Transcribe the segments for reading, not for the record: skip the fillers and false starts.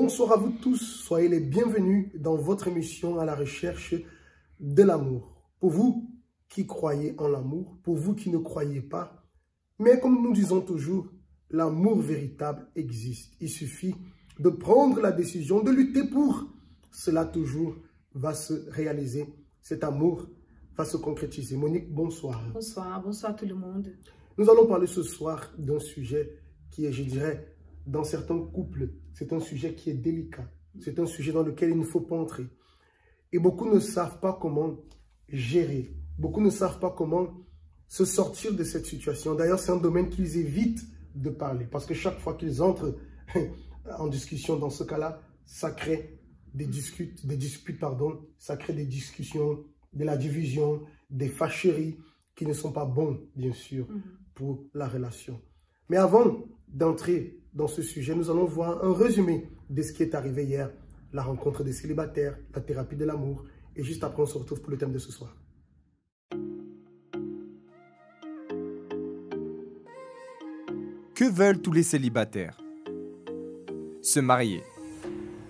Bonsoir à vous tous, soyez les bienvenus dans votre émission à la recherche de l'amour. Pour vous qui croyez en l'amour, pour vous qui ne croyez pas, mais comme nous disons toujours, l'amour véritable existe. Il suffit de prendre la décision de lutter pour. Cela toujours va se réaliser. Cet amour va se concrétiser. Monique, bonsoir. Bonsoir, bonsoir tout le monde. Nous allons parler ce soir d'un sujet qui est, je dirais, dans certains couples, c'est un sujet qui est délicat. C'est un sujet dans lequel il ne faut pas entrer. Et beaucoup ne savent pas comment gérer. Beaucoup ne savent pas comment se sortir de cette situation. D'ailleurs, c'est un domaine qu'ils évitent de parler. Parce que chaque fois qu'ils entrent en discussion dans ce cas-là, ça crée des disputes, ça crée des discussions, de la division, des fâcheries qui ne sont pas bons, bien sûr, pour la relation. Mais avant d'entrer dans ce sujet, nous allons voir un résumé de ce qui est arrivé hier, la rencontre des célibataires, la thérapie de l'amour. Et juste après, on se retrouve pour le thème de ce soir. Que veulent tous les célibataires? Se marier.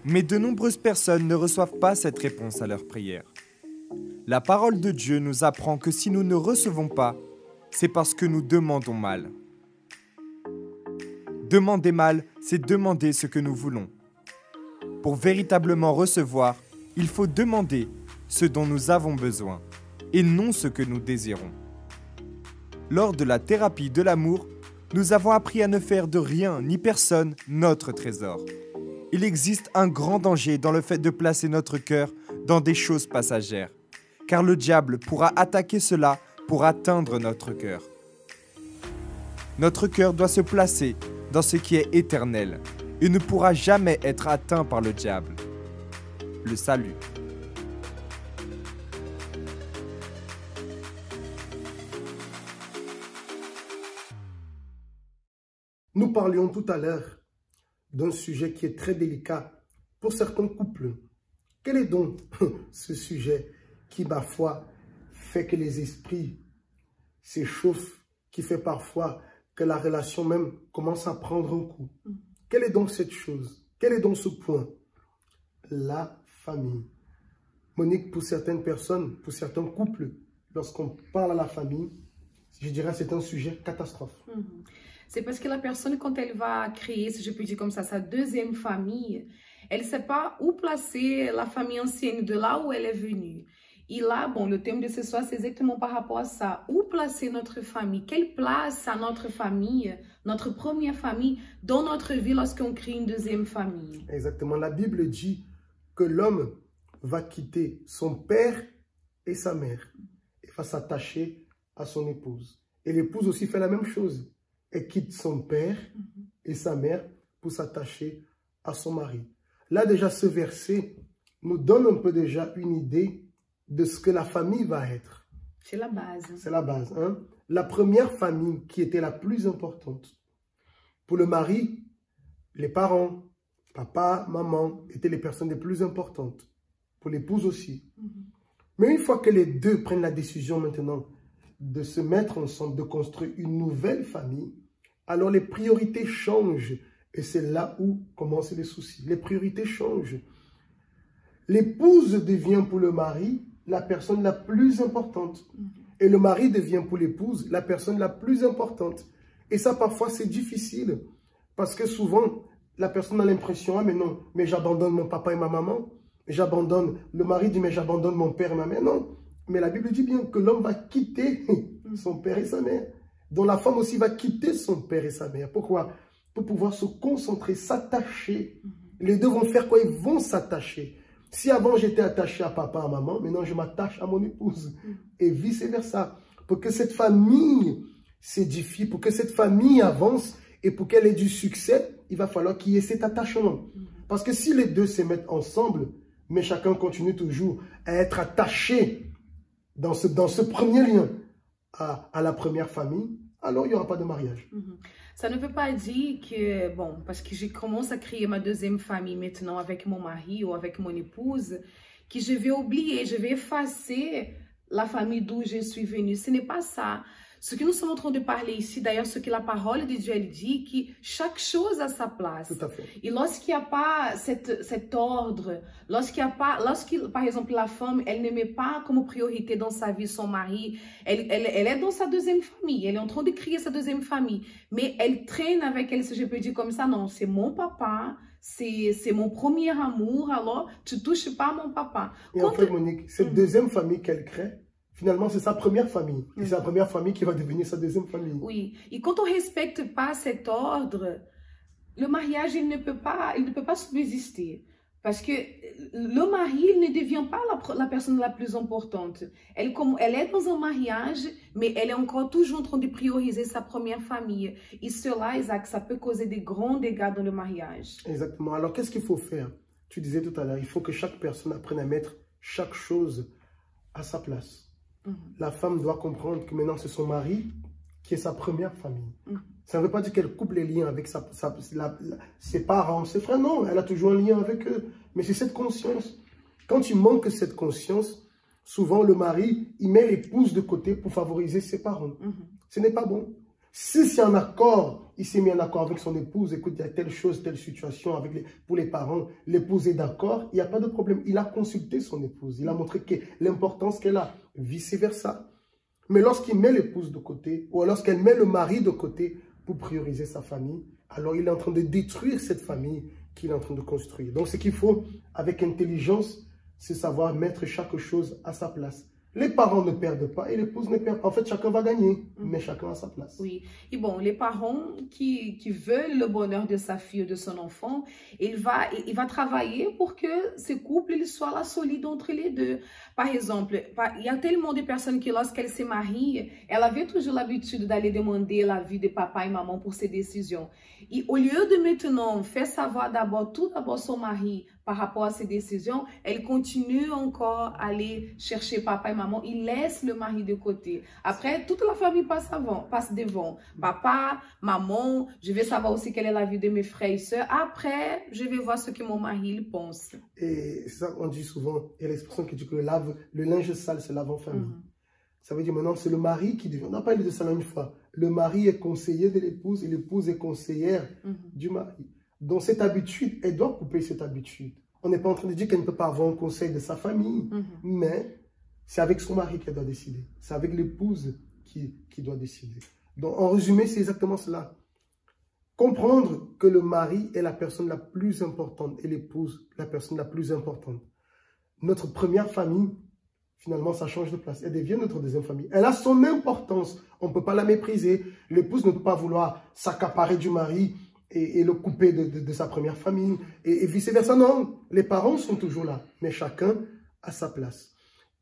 Mais de nombreuses personnes ne reçoivent pas cette réponse à leur prière. La parole de Dieu nous apprend que si nous ne recevons pas, c'est parce que nous demandons mal. Demander mal, c'est demander ce que nous voulons. Pour véritablement recevoir, il faut demander ce dont nous avons besoin et non ce que nous désirons. Lors de la thérapie de l'amour, nous avons appris à ne faire de rien ni personne notre trésor. Il existe un grand danger dans le fait de placer notre cœur dans des choses passagères, car le diable pourra attaquer cela pour atteindre notre cœur. Notre cœur doit se placer dans ce qui est éternel et ne pourra jamais être atteint par le diable. Le salut. Nous parlions tout à l'heure d'un sujet qui est très délicat pour certains couples. Quel est donc ce sujet qui parfois fait que les esprits s'échauffent, qui fait parfois que la relation même commence à prendre un coup? Quelle est donc cette chose? Quel est donc ce point? La famille. Monique, pour certaines personnes, pour certains couples, lorsqu'on parle à la famille, je dirais que c'est un sujet catastrophe. C'est parce que la personne, quand elle va créer, si je peux dire comme ça, sa deuxième famille, elle ne sait pas où placer la famille ancienne de là où elle est venue. Et là, bon, le thème de ce soir, c'est exactement par rapport à ça. Où placer notre famille? Quelle place a notre famille, notre première famille, dans notre vie lorsqu'on crée une deuxième famille? Exactement. La Bible dit que l'homme va quitter son père et sa mère et va s'attacher à son épouse. Et l'épouse aussi fait la même chose. Elle quitte son père et sa mère pour s'attacher à son mari. Là, déjà, ce verset nous donne un peu déjà une idée de ce que la famille va être. C'est la base. C'est la base. Hein? La première famille qui était la plus importante. Pour le mari, les parents, papa, maman, étaient les personnes les plus importantes. Pour l'épouse aussi. Mais une fois que les deux prennent la décision maintenant de se mettre ensemble, de construire une nouvelle famille, alors les priorités changent. Et c'est là où commencent les soucis. Les priorités changent. L'épouse devient pour le mari la personne la plus importante. Et le mari devient pour l'épouse la personne la plus importante. Et ça, parfois, c'est difficile. Parce que souvent, la personne a l'impression, ah mais non, mais j'abandonne mon papa et ma maman. J'abandonne, le mari dit, mais j'abandonne mon père et ma mère. Non, mais la Bible dit bien que l'homme va quitter son père et sa mère. Donc la femme aussi va quitter son père et sa mère. Pourquoi? Pour pouvoir se concentrer, s'attacher. Les deux vont faire quoi? Ils vont s'attacher. Si avant j'étais attaché à papa, à maman, maintenant je m'attache à mon épouse. Et vice versa. Pour que cette famille s'édifie, pour que cette famille avance et pour qu'elle ait du succès, il va falloir qu'il y ait cet attachement. Parce que si les deux se mettent ensemble, mais chacun continue toujours à être attaché dans ce premier lien à la première famille, alors il n'y aura pas de mariage. Ça ne veut pas dire que, bon, parce que je commence à créer ma deuxième famille maintenant avec mon mari ou avec mon épouse, que je vais oublier, je vais effacer la famille d'où je suis venue. Ce n'est pas ça. Ce que nous sommes en train de parler ici, d'ailleurs, ce que la parole de Dieu elle dit, que chaque chose a sa place. Tout à fait. Et lorsqu'il n'y a pas cet ordre, lorsqu'il n'y a pas, par exemple, la femme, elle ne met pas comme priorité dans sa vie son mari, elle est dans sa deuxième famille, elle est en train de créer sa deuxième famille, mais elle traîne avec elle, si je peux dire comme ça, non, c'est mon papa, c'est mon premier amour, alors tu ne touches pas à mon papa. Et en fait, Monique, cette deuxième famille qu'elle crée, finalement, c'est sa première famille. Et c'est la première famille qui va devenir sa deuxième famille. Oui. Et quand on ne respecte pas cet ordre, le mariage, il ne peut pas subsister. Parce que le mari, il ne devient pas la personne la plus importante. Elle est dans un mariage, mais elle est encore toujours en train de prioriser sa première famille. Et cela, Isaac, ça peut causer des grands dégâts dans le mariage. Exactement. Alors, qu'est-ce qu'il faut faire? Tu disais tout à l'heure, il faut que chaque personne apprenne à mettre chaque chose à sa place. La femme doit comprendre que maintenant c'est son mari qui est sa première famille. Ça ne veut pas dire qu'elle coupe les liens avec ses parents, ses frères. Non, elle a toujours un lien avec eux. Mais c'est cette conscience. Quand tu manques cette conscience, souvent le mari, il met l'épouse de côté pour favoriser ses parents. Ce n'est pas bon. Si c'est un accord, il s'est mis en accord avec son épouse, écoute, il y a telle chose, telle situation pour les parents, l'épouse est d'accord, il n'y a pas de problème. Il a consulté son épouse, il a montré l'importance qu'elle a, vice-versa. Mais lorsqu'il met l'épouse de côté, ou lorsqu'elle met le mari de côté pour prioriser sa famille, alors il est en train de détruire cette famille qu'il est en train de construire. Donc ce qu'il faut, avec intelligence, c'est savoir mettre chaque chose à sa place. Les parents ne perdent pas et l'épouse ne perd pas. En fait, chacun va gagner, mais chacun à sa place. Oui. Et bon, les parents qui veulent le bonheur de sa fille ou de son enfant, il va travailler pour que ce couple il soit là solide entre les deux. Par exemple, il y a tellement de personnes qui, lorsqu'elles se marient, elles avaient toujours l'habitude d'aller demander l'avis de papa et maman pour ces décisions. Et au lieu de maintenant faire savoir tout d'abord son mari par rapport à ces décisions, elle continue encore à aller chercher papa et maman. Il laisse le mari de côté. Après, toute la famille passe devant. Papa, maman, je vais savoir aussi quelle est la vie de mes frères et sœurs. Après, je vais voir ce que mon mari il pense. Et c'est ça qu'on dit souvent. Il y a l'expression qui dit que le linge sale se lave en famille. Ça veut dire maintenant, c'est le mari qui devient. On n'a pas parlé de ça une fois. Le mari est conseiller de l'épouse et l'épouse est conseillère du mari. Donc cette habitude, elle doit couper cette habitude. On n'est pas en train de dire qu'elle ne peut pas avoir un conseil de sa famille, mais c'est avec son mari qu'elle doit décider. C'est avec l'épouse qui doit décider. Donc en résumé, c'est exactement cela. Comprendre que le mari est la personne la plus importante et l'épouse la personne la plus importante. Notre première famille, finalement, ça change de place. Elle devient notre deuxième famille. Elle a son importance. On ne peut pas la mépriser. L'épouse ne peut pas vouloir s'accaparer du mari et le couper de sa première famille. Et vice-versa, non. Les parents sont toujours là. Mais chacun a sa place.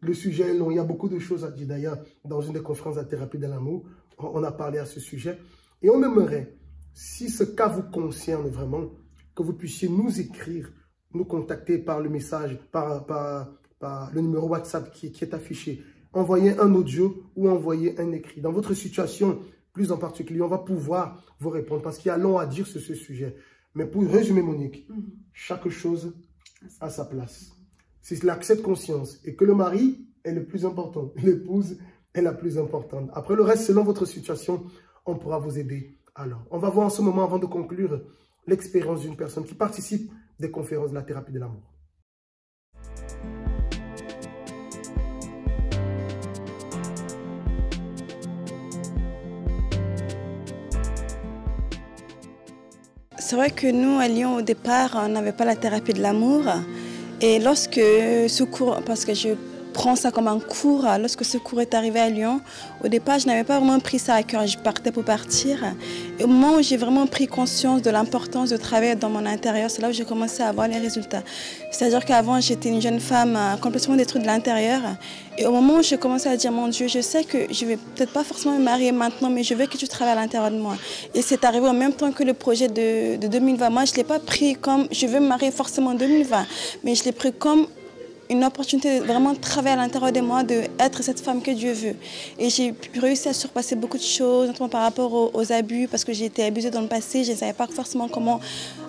Le sujet est long. Il y a beaucoup de choses à dire. D'ailleurs, dans une des conférences de la thérapie de l'amour, on a parlé à ce sujet. Et on aimerait, si ce cas vous concerne vraiment, que vous puissiez nous écrire, nous contacter par le message, par le numéro WhatsApp qui est affiché. Envoyez un audio ou envoyez un écrit. Dans votre situation, plus en particulier, on va pouvoir vous répondre parce qu'il y a long à dire sur ce sujet. Mais pour résumer, Monique, chaque chose a sa place. C'est cette conscience et que le mari est le plus important, l'épouse est la plus importante. Après le reste, selon votre situation, on pourra vous aider. Alors, on va voir en ce moment, avant de conclure, l'expérience d'une personne qui participe des conférences de la thérapie de l'amour. C'est vrai que nous, à Lyon, au départ, on n'avait pas la thérapie de l'amour. Et lorsque ce cours, parce que je prends ça comme un cours, lorsque ce cours est arrivé à Lyon, au départ, je n'avais pas vraiment pris ça à cœur. Je partais pour partir. Et au moment où j'ai vraiment pris conscience de l'importance de travailler dans mon intérieur, c'est là où j'ai commencé à avoir les résultats. C'est-à-dire qu'avant, j'étais une jeune femme complètement détruite de l'intérieur. Et au moment où j'ai commencé à dire, mon Dieu, je sais que je ne vais peut-être pas forcément me marier maintenant, mais je veux que tu travailles à l'intérieur de moi. Et c'est arrivé en même temps que le projet de 2020. Moi, je ne l'ai pas pris comme, je veux me marier forcément en 2020, mais je l'ai pris comme une opportunité de vraiment travailler à l'intérieur de moi, d'être cette femme que Dieu veut. Et j'ai réussi à surpasser beaucoup de choses, notamment par rapport aux abus, parce que j'ai été abusée dans le passé. Je ne savais pas forcément comment,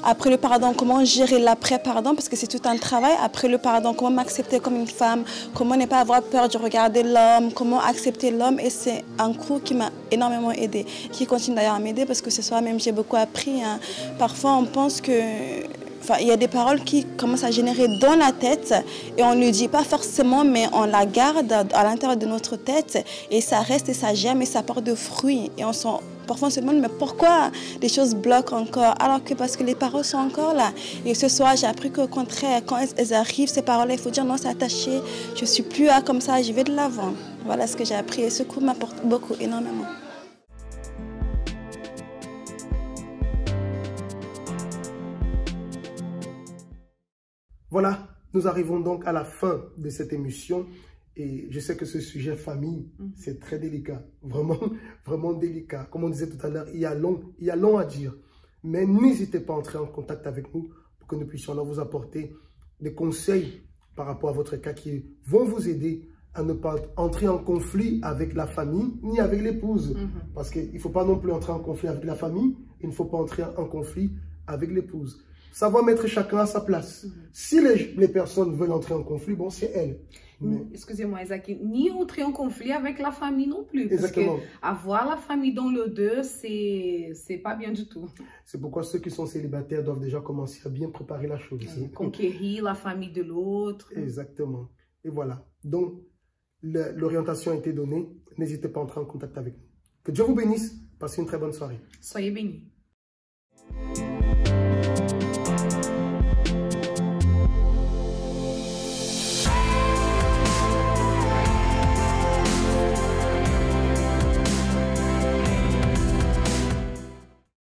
après le pardon, comment gérer l'après-pardon, parce que c'est tout un travail. Après le pardon, comment m'accepter comme une femme, comment ne pas avoir peur de regarder l'homme, comment accepter l'homme. Et c'est un cours qui m'a énormément aidée, qui continue d'ailleurs à m'aider, parce que ce soir même, j'ai beaucoup appris. Hein. Parfois, on pense que... Enfin, il y a des paroles qui commencent à générer dans la tête et on ne le dit pas forcément, mais on la garde à l'intérieur de notre tête et ça reste et ça germe et ça porte de fruits. Et parfois on se demande mais pourquoi les choses bloquent encore, alors que parce que les paroles sont encore là. Et ce soir, j'ai appris qu'au contraire, quand elles arrivent, ces paroles, il faut dire non, c'est attaché, je ne suis plus là comme ça, je vais de l'avant. Voilà ce que j'ai appris et ce cours m'apporte beaucoup, énormément. Voilà, nous arrivons donc à la fin de cette émission et je sais que ce sujet famille, c'est très délicat, vraiment, vraiment délicat. Comme on disait tout à l'heure, il y a long à dire. Mais n'hésitez pas à entrer en contact avec nous pour que nous puissions alors vous apporter des conseils par rapport à votre cas qui vont vous aider à ne pas entrer en conflit avec la famille ni avec l'épouse. Parce qu'il ne faut pas non plus entrer en conflit avec la famille, il ne faut pas entrer en conflit avec l'épouse. Savoir mettre chacun à sa place. Si les personnes veulent entrer en conflit, bon, c'est elles. Mais... Excusez-moi, Isaac, ni entrer en conflit avec la famille non plus. Exactement. Parce que avoir la famille dans le deux, c'est pas bien du tout. C'est pourquoi ceux qui sont célibataires doivent déjà commencer à bien préparer la chose. Conquérir la famille de l'autre. Exactement. Et voilà. Donc, l'orientation a été donnée. N'hésitez pas à entrer en contact avec nous. Que Dieu vous bénisse. Passez une très bonne soirée. Soyez bénis.